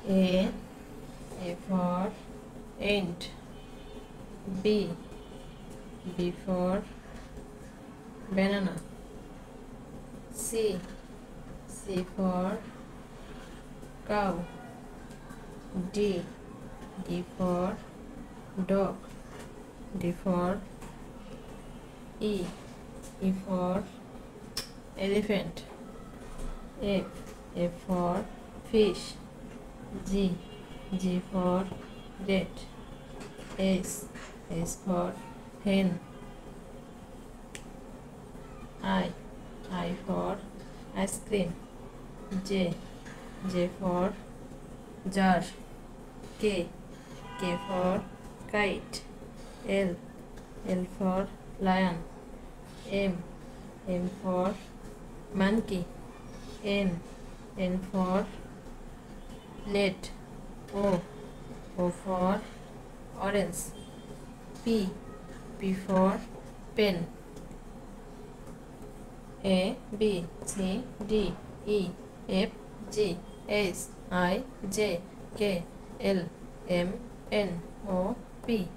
A for ant. B for banana. C for cow. D for dog. D for E for elephant. F for fish. G for rat. S for hen. I for ice cream. J for jar. K for kite. L for lion. M for monkey. N for net. O for orange. P for pen. A B C D E F G H I J K L M N O P.